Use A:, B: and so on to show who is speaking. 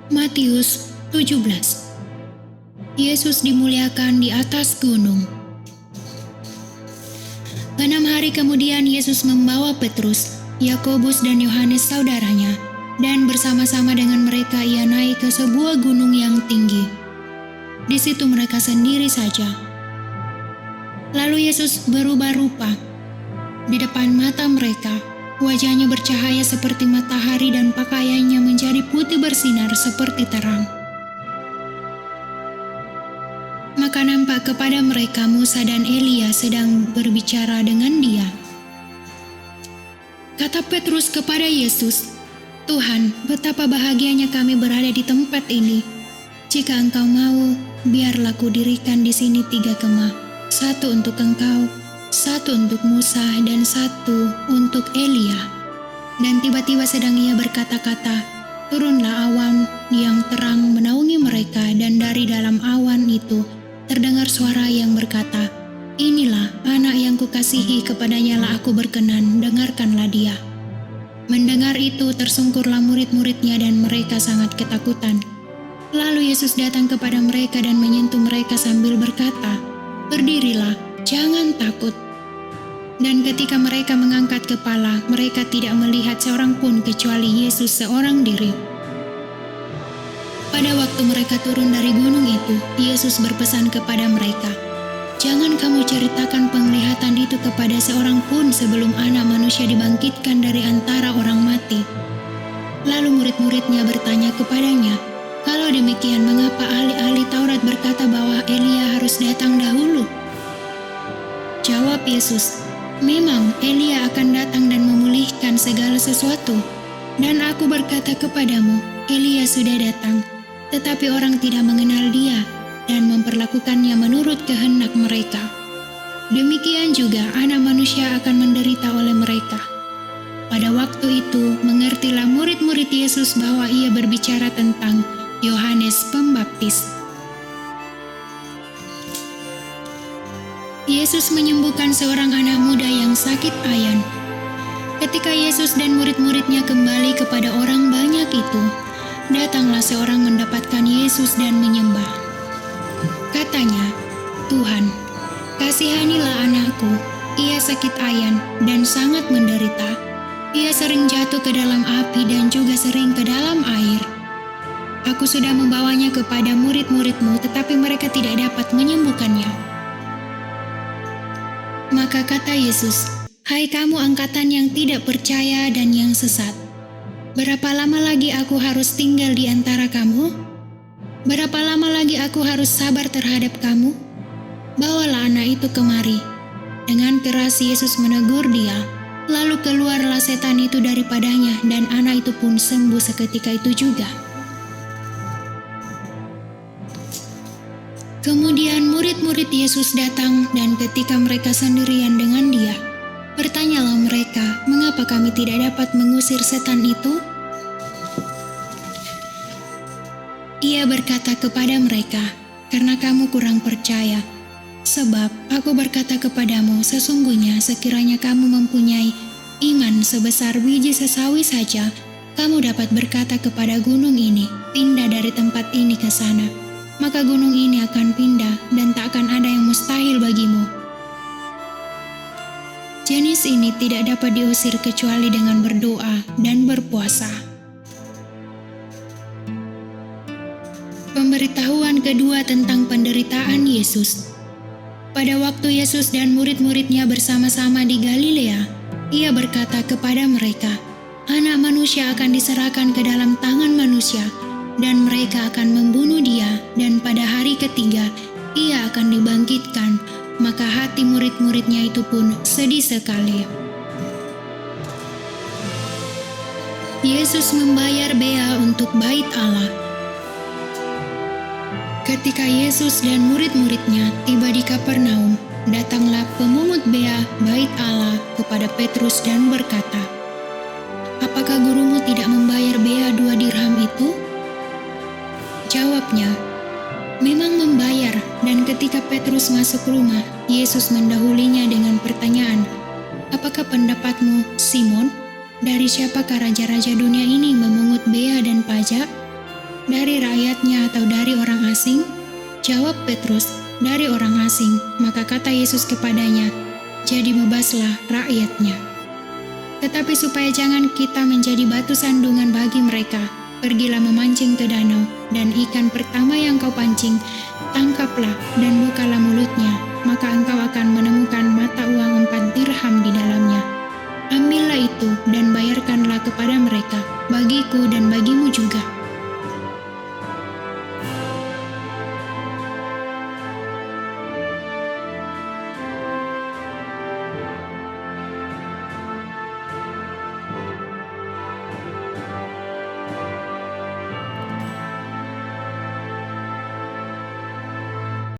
A: Matius 17. Yesus dimuliakan di atas gunung. 6 hari kemudian Yesus membawa Petrus, Yakobus dan Yohanes saudaranya, dan bersama-sama dengan mereka ia naik ke sebuah gunung yang tinggi. Di situ mereka sendiri saja. Lalu Yesus berubah rupa. Di depan mata mereka, wajahnya bercahaya seperti matahari dan pakaiannya menjadi putih bersinar seperti terang. Maka nampak kepada mereka Musa dan Elia sedang berbicara dengan dia. Kata Petrus kepada Yesus, "Tuhan, betapa bahagianya kami berada di tempat ini. Jika Engkau mau, biarlah kudirikan di sini 3 kemah, 1 untuk Engkau, 1 untuk Musa, dan 1 untuk Elia." Dan tiba-tiba sedang ia berkata-kata, turunlah awan yang terang menaungi mereka, dan dari dalam awan itu terdengar suara yang berkata, "Inilah anak yang kukasihi, kepadanya lah aku berkenan, dengarkanlah dia." Mendengar itu tersungkurlah murid-muridnya dan mereka sangat ketakutan. Lalu Yesus datang kepada mereka dan menyentuh mereka sambil berkata, "Berdirilah, jangan takut." Dan ketika mereka mengangkat kepala, mereka tidak melihat seorang pun kecuali Yesus seorang diri. Pada waktu mereka turun dari gunung itu, Yesus berpesan kepada mereka, "Jangan kamu ceritakan penglihatan itu kepada seorang pun sebelum Anak Manusia dibangkitkan dari antara orang mati." Lalu murid-muridnya bertanya kepadanya, "Kalau demikian, mengapa ahli-ahli Taurat berkata bahwa Elia harus datang dahulu?" Jawab Yesus, "Memang Elia akan datang dan memulihkan segala sesuatu. Dan aku berkata kepadamu, Elia sudah datang, tetapi orang tidak mengenal dia dan memperlakukannya menurut kehendak mereka. Demikian juga Anak Manusia akan menderita oleh mereka." Pada waktu itu mengertilah murid-murid Yesus bahwa ia berbicara tentang Yohanes Pembaptis. Yesus menyembuhkan seorang anak muda yang sakit ayan. Ketika Yesus dan murid-muridnya kembali kepada orang banyak itu, datanglah seorang mendapatkan Yesus dan menyembah. Katanya, "Tuhan, kasihanilah anakku. Ia sakit ayan dan sangat menderita. Ia sering jatuh ke dalam api dan juga sering ke dalam air. Aku sudah membawanya kepada murid-muridmu, tetapi mereka tidak dapat menyembuhkannya." Maka kata Yesus, "Hai kamu angkatan yang tidak percaya dan yang sesat. Berapa lama lagi aku harus tinggal di antara kamu? Berapa lama lagi aku harus sabar terhadap kamu? Bawalah anak itu kemari." Dengan keras Yesus menegur dia, lalu keluarlah setan itu daripadanya dan anak itu pun sembuh seketika itu juga. Kemudian murid-murid Yesus datang dan ketika mereka sendirian dengan dia, bertanyalah mereka, "Mengapa kami tidak dapat mengusir setan itu?" Ia berkata kepada mereka, "Karena kamu kurang percaya. Sebab aku berkata kepadamu, sesungguhnya sekiranya kamu mempunyai iman sebesar biji sesawi saja, kamu dapat berkata kepada gunung ini, 'Pindah dari tempat ini ke sana,' maka gunung ini akan pindah dan tak akan ada yang mustahil bagimu." Jenis ini tidak dapat diusir kecuali dengan berdoa dan berpuasa. Pemberitahuan kedua tentang penderitaan Yesus. Pada waktu Yesus dan murid-muridnya bersama-sama di Galilea, ia berkata kepada mereka, "Anak Manusia akan diserahkan ke dalam tangan manusia, dan mereka akan membunuh dia, dan pada hari ketiga ia akan dibangkitkan." Maka hati murid-muridnya itu pun sedih sekali. Yesus membayar bea untuk bait Allah. Ketika Yesus dan murid-muridnya tiba di Kapernaum, datanglah pemungut bea bait Allah kepada Petrus dan berkata, "Apakah gurumu tidak membayar bea 2 dirham itu?" Jawabnya, "Memang membayar." Dan ketika Petrus masuk rumah, Yesus mendahulinya dengan pertanyaan, "Apakah pendapatmu, Simon? Dari siapakah raja-raja dunia ini memungut bea dan pajak?" Dari rakyatnya atau dari orang asing? Jawab Petrus, dari orang asing. Maka kata Yesus kepadanya, jadi bebaslah rakyatnya. Tetapi supaya jangan kita menjadi batu sandungan bagi mereka, pergilah memancing ke danau, dan ikan pertama yang kau pancing, tangkaplah dan bukalah mulutnya, maka engkau akan menemukan mata uang 4 dirham di dalamnya. Ambillah itu dan bayarkanlah kepada mereka, bagiku dan bagimu juga.